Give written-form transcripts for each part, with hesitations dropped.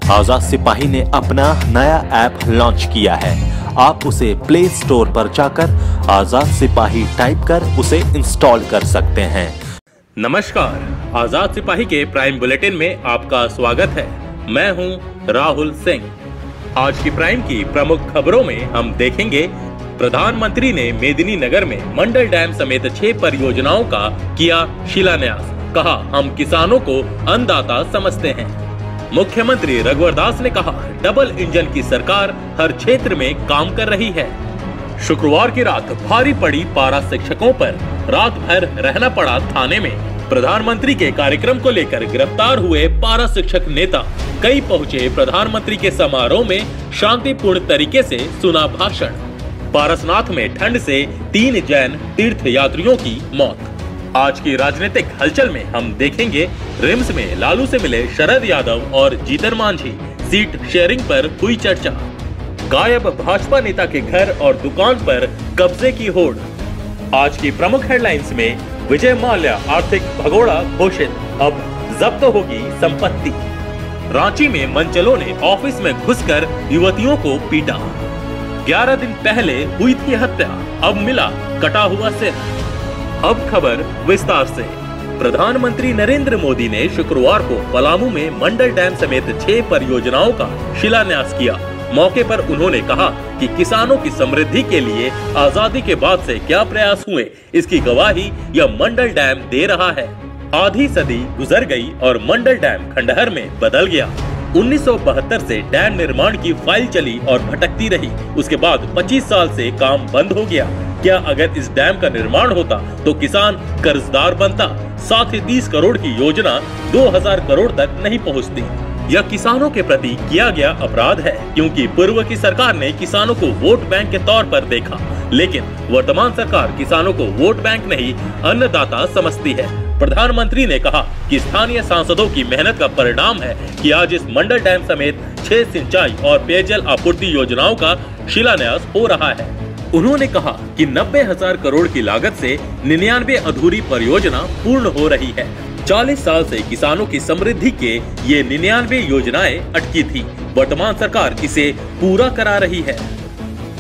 आजाद सिपाही ने अपना नया ऐप लॉन्च किया है। आप उसे प्ले स्टोर पर जाकर आजाद सिपाही टाइप कर उसे इंस्टॉल कर सकते हैं। नमस्कार, आजाद सिपाही के प्राइम बुलेटिन में आपका स्वागत है। मैं हूं राहुल सिंह। आज की प्राइम की प्रमुख खबरों में हम देखेंगे, प्रधानमंत्री ने मेदिनीनगर में मंडल डैम समेत 6 परियोजनाओं का किया शिलान्यास। कहा, हम किसानों को अन्नदाता समझते हैं। मुख्यमंत्री रघुवर दास ने कहा, डबल इंजन की सरकार हर क्षेत्र में काम कर रही है। शुक्रवार की रात भारी पड़ी पारा शिक्षकों पर, रात भर रहना पड़ा थाने में। प्रधानमंत्री के कार्यक्रम को लेकर गिरफ्तार हुए पारा शिक्षक नेता कई पहुंचे प्रधानमंत्री के समारोह में, शांतिपूर्ण तरीके से सुना भाषण। पारसनाथ में ठंड से 3 जैन तीर्थ यात्रियों की मौत। आज की राजनीतिक हलचल में हम देखेंगे, रिम्स में लालू से मिले शरद यादव और जीतन मांझी, सीट शेयरिंग पर हुई चर्चा। गायब भाजपा नेता के घर और दुकान पर कब्जे की होड़। आज की प्रमुख हेडलाइंस में, विजय माल्या आर्थिक भगोड़ा घोषित, अब जब्त होगी संपत्ति। रांची में मनचलों ने ऑफिस में घुसकर युवतियों को पीटा। 11 दिन पहले हुई थी हत्या, अब मिला कटा हुआ सिर। अब खबर विस्तार से। प्रधानमंत्री नरेंद्र मोदी ने शुक्रवार को पलामू में मंडल डैम समेत 6 परियोजनाओं का शिलान्यास किया। मौके पर उन्होंने कहा कि किसानों की समृद्धि के लिए आजादी के बाद से क्या प्रयास हुए, इसकी गवाही यह मंडल डैम दे रहा है। आधी सदी गुजर गई और मंडल डैम खंडहर में बदल गया। 1972 से डैम निर्माण की फाइल चली और भटकती रही। उसके बाद 25 साल से काम बंद हो गया। क्या अगर इस डैम का निर्माण होता तो किसान कर्जदार बनता, साथ ही 30 करोड़ की योजना 2000 करोड़ तक नहीं पहुंचती। यह किसानों के प्रति किया गया अपराध है, क्योंकि पूर्व की सरकार ने किसानों को वोट बैंक के तौर पर देखा, लेकिन वर्तमान सरकार किसानों को वोट बैंक नहीं, अन्नदाता समझती है। प्रधानमंत्री ने कहा कि स्थानीय सांसदों की मेहनत का परिणाम है कि आज इस मंडल डैम समेत 6 सिंचाई और पेयजल आपूर्ति योजनाओं का शिलान्यास हो रहा है। उन्होंने कहा कि 90,000 करोड़ की लागत से 99 अधूरी परियोजना पूर्ण हो रही है। 40 साल से किसानों की समृद्धि के ये 99 योजनाएं अटकी थी। वर्तमान सरकार इसे पूरा करा रही है।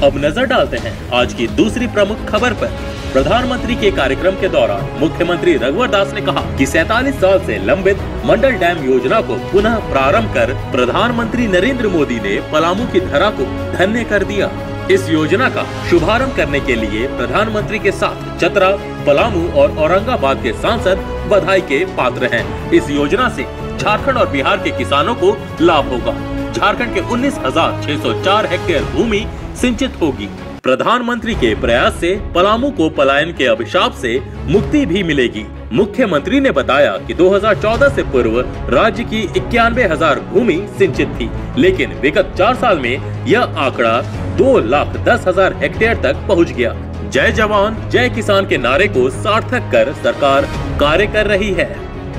अब नजर डालते हैं आज की दूसरी प्रमुख खबर पर। प्रधानमंत्री के कार्यक्रम के दौरान मुख्यमंत्री रघुवर दास ने कहा कि 47 साल से लंबित मंडल डैम योजना को पुनः प्रारंभ कर प्रधानमंत्री नरेंद्र मोदी ने पलामू की धरा को धन्य कर दिया। इस योजना का शुभारंभ करने के लिए प्रधानमंत्री के साथ चतरा, पलामू और औरंगाबाद के सांसद बधाई के पात्र हैं। इस योजना से झारखंड और बिहार के किसानों को लाभ होगा। झारखंड के 19,604 हेक्टेयर भूमि सिंचित होगी। प्रधानमंत्री के प्रयास से पलामू को पलायन के अभिशाप से मुक्ति भी मिलेगी। मुख्यमंत्री ने बताया कि 2014 से पूर्व राज्य की 91,000 भूमि सिंचित थी, लेकिन विगत 4 साल में यह आंकड़ा 2,10,000 हेक्टेयर तक पहुंच गया। जय जवान जय किसान के नारे को सार्थक कर सरकार कार्य कर रही है।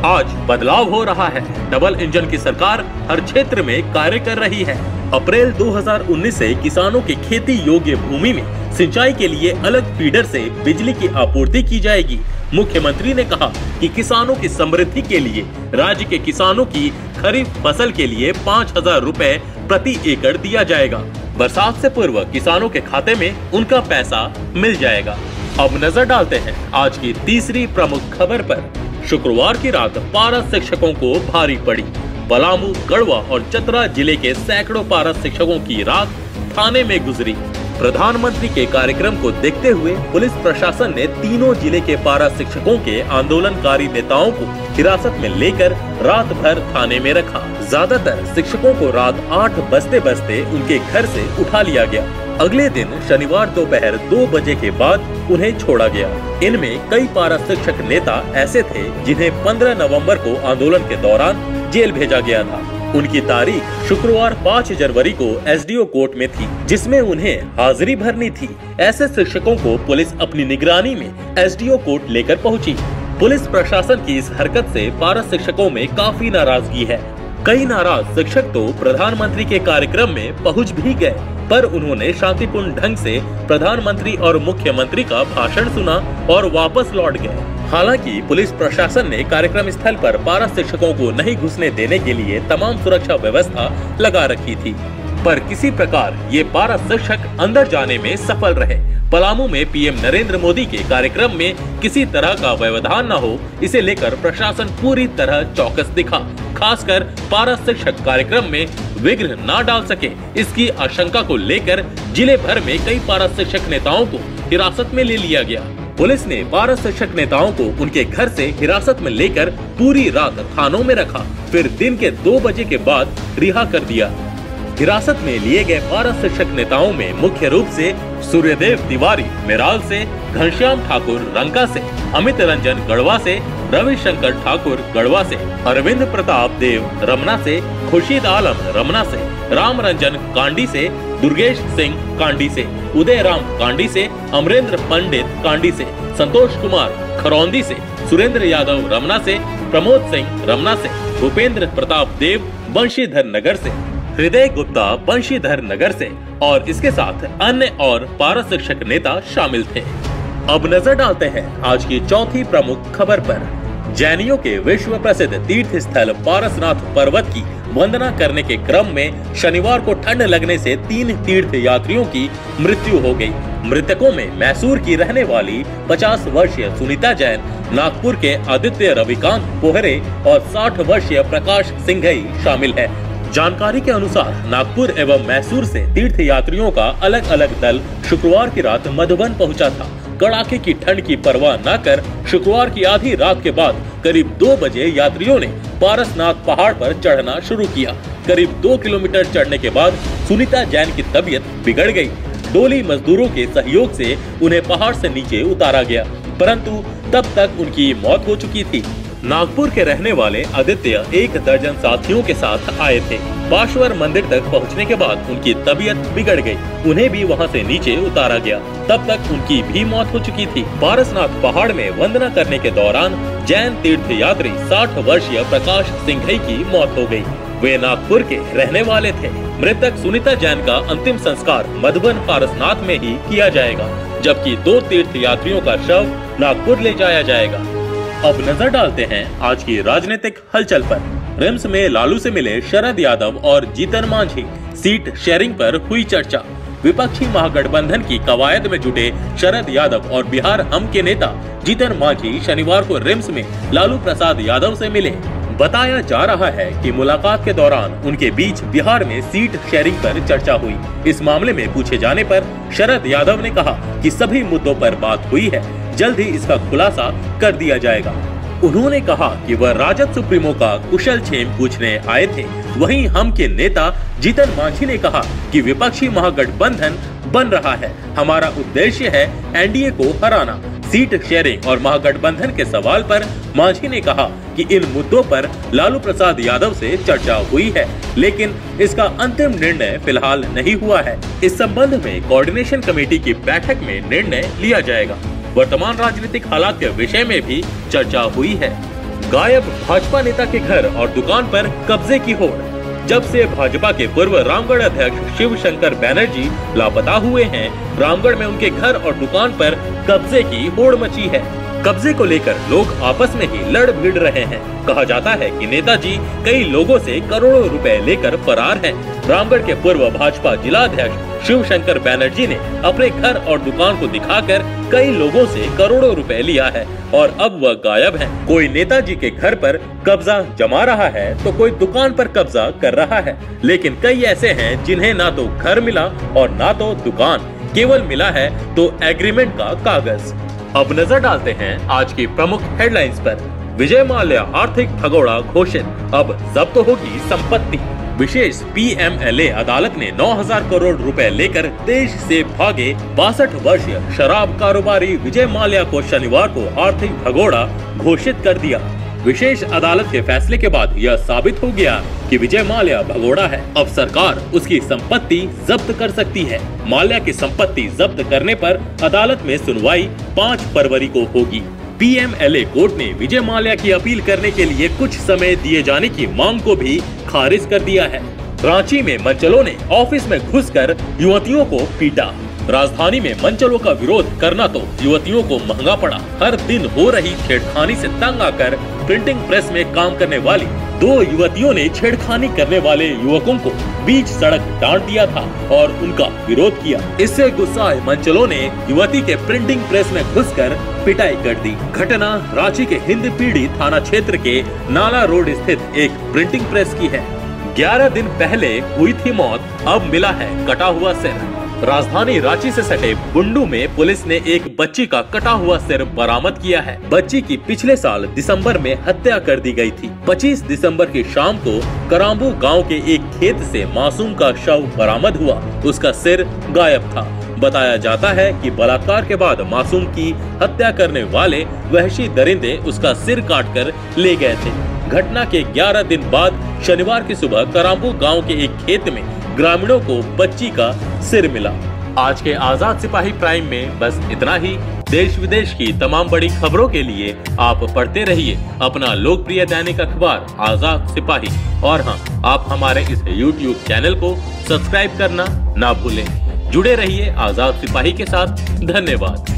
आज बदलाव हो रहा है। डबल इंजन की सरकार हर क्षेत्र में कार्य कर रही है। अप्रैल 2019 से किसानों की खेती योग्य भूमि में सिंचाई के लिए अलग फीडर से बिजली की आपूर्ति की जाएगी। मुख्यमंत्री ने कहा कि किसानों की समृद्धि के लिए राज्य के किसानों की खरीफ फसल के लिए 5,000 रुपए प्रति एकड़ दिया जाएगा। बरसात से पूर्व किसानों के खाते में उनका पैसा मिल जाएगा। अब नजर डालते हैं आज की तीसरी प्रमुख खबर पर। शुक्रवार की रात पारा शिक्षकों को भारी पड़ी। पलामू, गढ़वा और चतरा जिले के सैकड़ों पारा शिक्षकों की रात थाने में गुजरी। प्रधानमंत्री के कार्यक्रम को देखते हुए पुलिस प्रशासन ने तीनों जिले के पारा शिक्षकों के आंदोलनकारी नेताओं को हिरासत में लेकर रात भर थाने में रखा। ज्यादातर शिक्षकों को रात 8 बजते उनके घर से उठा लिया गया। अगले दिन शनिवार दोपहर 2 बजे के बाद उन्हें छोड़ा गया। इनमें कई पारा शिक्षक नेता ऐसे थे जिन्हें 15 नवंबर को आंदोलन के दौरान जेल भेजा गया था। उनकी तारीख शुक्रवार 5 जनवरी को एसडीओ कोर्ट में थी, जिसमें उन्हें हाजिरी भरनी थी। ऐसे शिक्षकों को पुलिस अपनी निगरानी में एसडीओ कोर्ट लेकर पहुंची। पुलिस प्रशासन की इस हरकत से पारा शिक्षकों में काफी नाराजगी है। कई नाराज शिक्षक तो प्रधानमंत्री के कार्यक्रम में पहुंच भी गए, पर उन्होंने शांतिपूर्ण ढंग से प्रधानमंत्री और मुख्यमंत्री का भाषण सुना और वापस लौट गए। हालांकि पुलिस प्रशासन ने कार्यक्रम स्थल पर पारा शिक्षकों को नहीं घुसने देने के लिए तमाम सुरक्षा व्यवस्था लगा रखी थी, पर किसी प्रकार ये पारा शिक्षक अंदर जाने में सफल रहे। पलामू में पीएम नरेंद्र मोदी के कार्यक्रम में किसी तरह का व्यवधान न हो, इसे लेकर प्रशासन पूरी तरह चौकस दिखा। खासकर पारा शिक्षक कार्यक्रम में विघ्न न डाल सके, इसकी आशंका को लेकर जिले भर में कई पारा शिक्षक नेताओं को हिरासत में ले लिया गया। पुलिस ने पारा शिक्षक नेताओं को उनके घर से हिरासत में लेकर पूरी रात थानों में रखा, फिर दिन के 2 बजे के बाद रिहा कर दिया। हिरासत में लिए गए पारा शिक्षक नेताओं में मुख्य रूप से सूर्यदेव तिवारी मेराल से, घनश्याम ठाकुर रंका से, अमित रंजन गढ़वा से, रविशंकर ठाकुर गढ़वा से, अरविंद प्रताप देव रमना से, खुर्शीद आलम रमना से, राम रंजन कांडी से, दुर्गेश सिंह कांडी से, उदय राम कांडी से, अमरेंद्र पंडित कांडी से, संतोष कुमार खरौंदी से, सुरेंद्र यादव रमना से, प्रमोद सिंह रमना से, भूपेंद्र प्रताप देव बंशीधर नगर से, हृदय गुप्ता बंशीधर नगर से और इसके साथ अन्य और पारा शिक्षक नेता शामिल थे। अब नजर डालते हैं आज की चौथी प्रमुख खबर पर। जैनियों के विश्व प्रसिद्ध तीर्थ स्थल पारसनाथ पर्वत की वंदना करने के क्रम में शनिवार को ठंड लगने से 3 तीर्थ यात्रियों की मृत्यु हो गई। मृतकों में मैसूर की रहने वाली 50 वर्षीय सुनीता जैन, नागपुर के आदित्य रविकांत पोहरे और 60 वर्षीय प्रकाश सिंघई शामिल है। जानकारी के अनुसार नागपुर एवं मैसूर से तीर्थ यात्रियों का अलग अलग दल शुक्रवार की रात मधुबन पहुंचा था। कड़ाके की ठंड की परवाह न कर शुक्रवार की आधी रात के बाद करीब 2 बजे यात्रियों ने पारसनाथ पहाड़ पर चढ़ना शुरू किया। करीब 2 किलोमीटर चढ़ने के बाद सुनीता जैन की तबीयत बिगड़ गई। डोली मजदूरों के सहयोग से उन्हें पहाड़ से नीचे उतारा गया, परंतु तब तक उनकी मौत हो चुकी थी। नागपुर के रहने वाले आदित्य 1 दर्जन साथियों के साथ आए थे। बाश्वर मंदिर तक पहुंचने के बाद उनकी तबीयत बिगड़ गई, उन्हें भी वहां से नीचे उतारा गया। तब तक उनकी भी मौत हो चुकी थी। पारसनाथ पहाड़ में वंदना करने के दौरान जैन तीर्थ यात्री 60 वर्षीय प्रकाश सिंघई की मौत हो गई। वे नागपुर के रहने वाले थे। मृतक सुनीता जैन का अंतिम संस्कार मधुबन पारसनाथ में ही किया जाएगा, जबकि 2 तीर्थ यात्रियों का शव नागपुर ले जाया जाएगा। अब नजर डालते हैं आज की राजनीतिक हलचल पर। रिम्स में लालू से मिले शरद यादव और जीतन मांझी, सीट शेयरिंग पर हुई चर्चा। विपक्षी महागठबंधन की कवायद में जुटे शरद यादव और बिहार हम के नेता जीतन मांझी शनिवार को रिम्स में लालू प्रसाद यादव से मिले। बताया जा रहा है कि मुलाकात के दौरान उनके बीच बिहार में सीट शेयरिंग पर चर्चा हुई। इस मामले में पूछे जाने पर शरद यादव ने कहा कि सभी मुद्दों पर बात हुई है, जल्द ही इसका खुलासा कर दिया जाएगा। उन्होंने कहा कि वह राजद सुप्रीमो का कुशल क्षेम पूछने आए थे। वहीं हम के नेता जीतन मांझी ने कहा कि विपक्षी महागठबंधन बन रहा है, हमारा उद्देश्य है एनडीए को हराना। सीट शेयरिंग और महागठबंधन के सवाल पर मांझी ने कहा कि इन मुद्दों पर लालू प्रसाद यादव से चर्चा हुई है, लेकिन इसका अंतिम निर्णय फिलहाल नहीं हुआ है। इस संबंध में कोऑर्डिनेशन कमेटी की बैठक में निर्णय लिया जाएगा। वर्तमान राजनीतिक हालात के विषय में भी चर्चा हुई है। गायब भाजपा नेता के घर और दुकान पर कब्जे की होड़। जब से भाजपा के पूर्व रामगढ़ अध्यक्ष शिव शंकर बैनर्जी लापता हुए हैं, रामगढ़ में उनके घर और दुकान पर कब्जे की होड़ मची है। कब्जे को लेकर लोग आपस में ही लड़ भिड़ रहे हैं। कहा जाता है कि नेताजी कई लोगों से करोड़ों रुपए लेकर फरार हैं। रामगढ़ के पूर्व भाजपा जिला अध्यक्ष शिव शंकर बैनर्जी ने अपने घर और दुकान को दिखाकर कई लोगों से करोड़ों रुपए लिया है और अब वह गायब हैं। कोई नेताजी के घर पर कब्जा जमा रहा है तो कोई दुकान पर कब्जा कर रहा है, लेकिन कई ऐसे हैं जिन्हें ना तो घर मिला और ना तो दुकान, केवल मिला है तो एग्रीमेंट का कागज। अब नजर डालते हैं आज की प्रमुख हेडलाइंस पर। विजय माल्या आर्थिक भगोड़ा घोषित, अब जब्त होगी संपत्ति। विशेष पीएमएलए अदालत ने 9,000 करोड़ रुपए लेकर देश से भागे 62 वर्षीय शराब कारोबारी विजय माल्या को शनिवार को आर्थिक भगोड़ा घोषित कर दिया। विशेष अदालत के फैसले के बाद यह साबित हो गया कि विजय माल्या भगोड़ा है। अब सरकार उसकी संपत्ति जब्त कर सकती है। माल्या की संपत्ति जब्त करने पर अदालत में सुनवाई 5 फरवरी को होगी। पीएमएलए कोर्ट ने विजय माल्या की अपील करने के लिए कुछ समय दिए जाने की मांग को भी खारिज कर दिया है। रांची में मंचलों ने ऑफिस में घुसकर युवतियों को पीटा। राजधानी में मनचलों का विरोध करना तो युवतियों को महंगा पड़ा। हर दिन हो रही छेड़खानी से तंग आकर प्रिंटिंग प्रेस में काम करने वाली 2 युवतियों ने छेड़खानी करने वाले युवकों को बीच सड़क डांट दिया था और उनका विरोध किया। इससे गुस्साए मनचलों ने युवती के प्रिंटिंग प्रेस में घुसकर पिटाई कर दी। घटना रांची के हिंदपीढ़ी थाना क्षेत्र के नाला रोड स्थित एक प्रिंटिंग प्रेस की है। 11 दिन पहले हुई थी मौत, अब मिला है कटा हुआ सिर। राजधानी रांची से सटे बुंडू में पुलिस ने एक बच्ची का कटा हुआ सिर बरामद किया है। बच्ची की पिछले साल दिसंबर में हत्या कर दी गई थी। 25 दिसंबर की शाम को कराम्बू गांव के एक खेत से मासूम का शव बरामद हुआ। उसका सिर गायब था। बताया जाता है कि बलात्कार के बाद मासूम की हत्या करने वाले वहशी दरिंदे उसका सिर काटकर ले गए थे। घटना के 11 दिन बाद शनिवार की सुबह कराम्बू गांव के एक खेत में ग्रामीणों को बच्ची का सिर मिला। आज के आजाद सिपाही प्राइम में बस इतना ही। देश विदेश की तमाम बड़ी खबरों के लिए आप पढ़ते रहिए अपना लोकप्रिय दैनिक अखबार आजाद सिपाही। और हाँ, आप हमारे इस YouTube चैनल को सब्सक्राइब करना ना भूलें। जुड़े रहिए आजाद सिपाही के साथ। धन्यवाद।